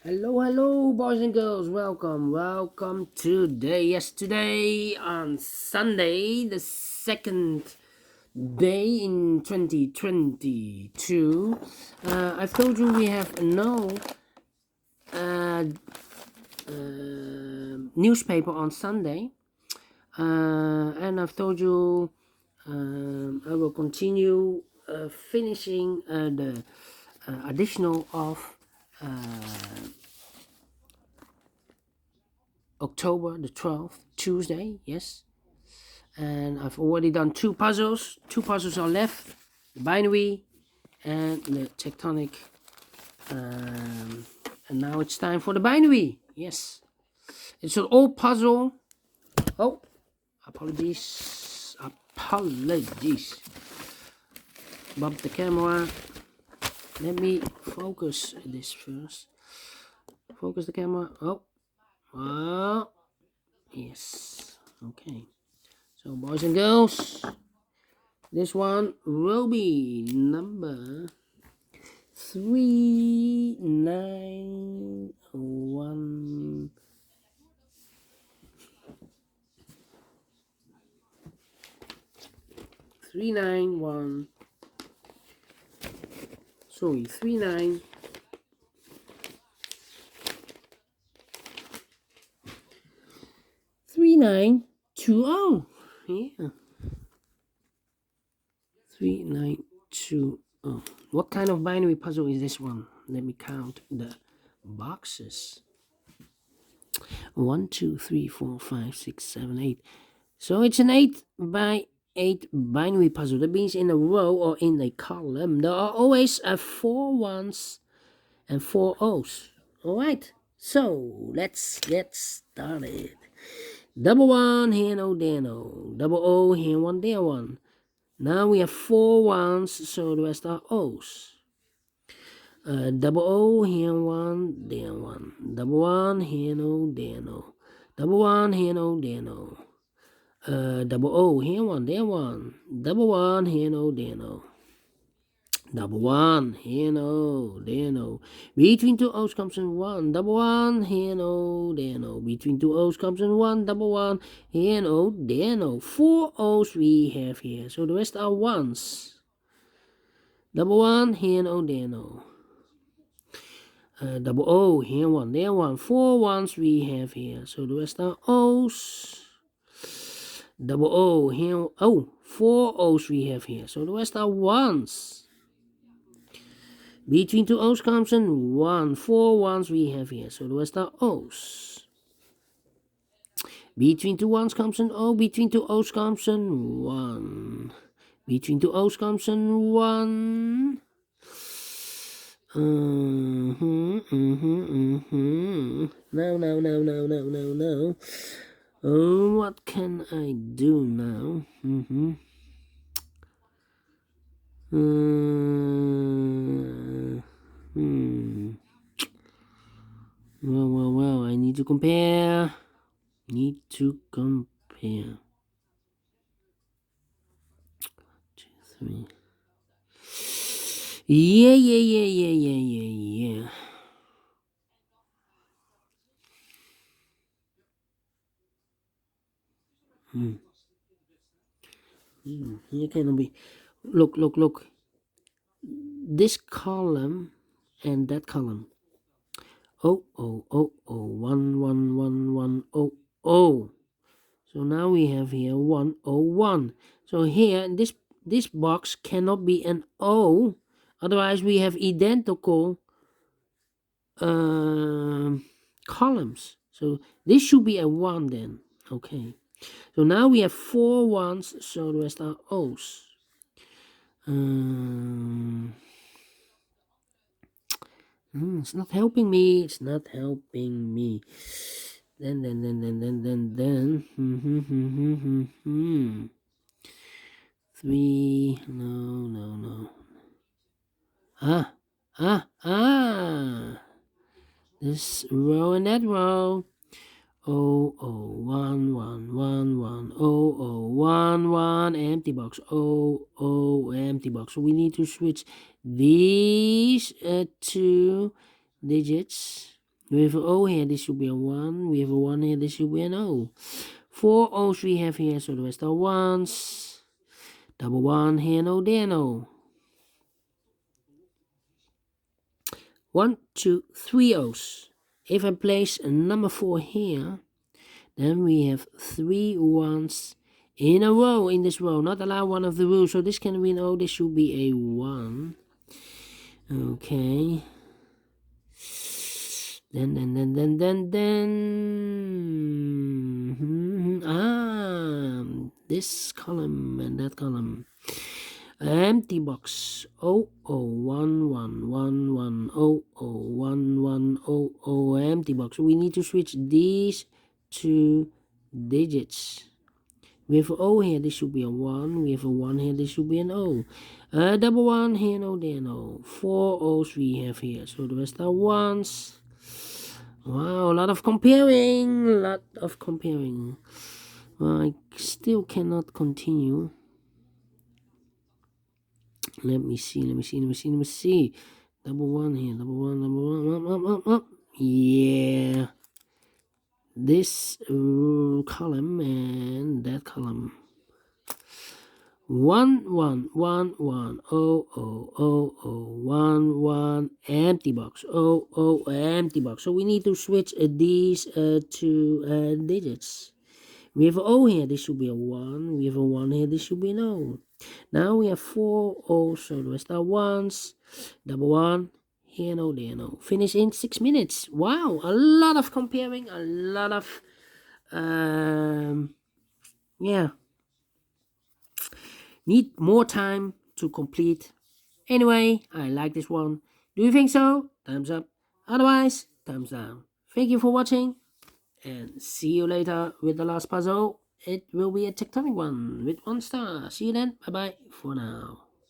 Hello, boys and girls. Welcome today. Yesterday on Sunday, the second day in 2022. I've told you we have no uh, newspaper on Sunday, and I've told you I will continue finishing the additional of. October the 12th, Tuesday, yes. And I've already done two puzzles. Two puzzles are left, the binary and the tectonic. And now it's time for the binary, yes. It's an old puzzle. Oh, apologies. Bump the camera. Let me focus this first. Focus the camera. Oh, yes. Okay. So, boys and girls, this one will be number 391. 391. Sorry, 39. 3920. Yeah. 3920. What kind of binary puzzle is this one? Let me count the boxes. 1, 2, 3, 4, 5, 6, 7, 8. So it's an 8 by 8 binary puzzle. That means in a row or in a column there are always 4 ones and 4 O's. Alright, so let's get started. Double one, here no, there no. Double O, here one, there one. Now we have 4 ones, so the rest are O's. Double O, here one, there one. Double one, here no, there no. Double one, here no, there no. Double O, here one, there one. Double one, here no, there no. Double one, here no, there no. Between two O's comes in one. Double one, here no, there no. Between two O's comes in one. Double one, here no, there no. 4 O's we have here, so the rest are ones. Double one, here no, there no. Double O, here one, there one. 4 ones we have here, so the rest are O's. Double O, here, 4 O's we have here, so the rest are ones. Between two O's comes in 1. 4 ones we have here, so the rest are O's. Between two ones comes in O. Between two O's comes in 1. Between two O's comes in 1. No. Oh, what can I do now? Well, I need to compare. Need to compare. 2, 3. Yeah. Here can be. Look. This column and that column. Oh, 1. So now we have here 101. So here this box cannot be an O, otherwise we have identical columns. So this should be a 1 then. Okay. So now we have 4 ones, so the rest are O's. It's not helping me. Then. 3. No. This row and that row. 1, empty box. Empty box. So we need to switch these 2 digits We have an O here, this should be a 1. We have a 1 here, this should be an O. 4 O's we have here, so the rest are 1s. Double 1 here, no, there, no. 1, 2, 3 O's. If I place a number 4 here, then we have 3 1s in a row, in this row. Not allow one of the rules, so this can be an O, this should be a 1. Okay. Then. This column and that column. Empty box. 001111001100. Empty box. We need to switch these 2 digits. We have an O here, this should be a 1. We have a 1 here, this should be an O. Double 1 here, no, there, no. 4 O's we have here, so the rest are 1s. Wow, a lot of comparing. I still cannot continue. Let me see. Double 1 here, double 1, up. Yeah. This column and that column. 1 1 1 1 0 0 0 0 1 1 empty box 0 0 empty box. So we need to switch these 2 digits. We have an O here, this should be a 1. We have a 1 here, this should be an O. Now we have 4 O's, so the rest are 1s. Double 1 here, no, there, no. Finish in 6 minutes. Wow, a lot of comparing, a lot of yeah, need more time to complete. Anyway, I like this one. Do you think so? Thumbs up. Otherwise, thumbs down. Thank you for watching, and see you later with the last puzzle. It will be a tectonic one with 1 star. See you then. Bye bye for now.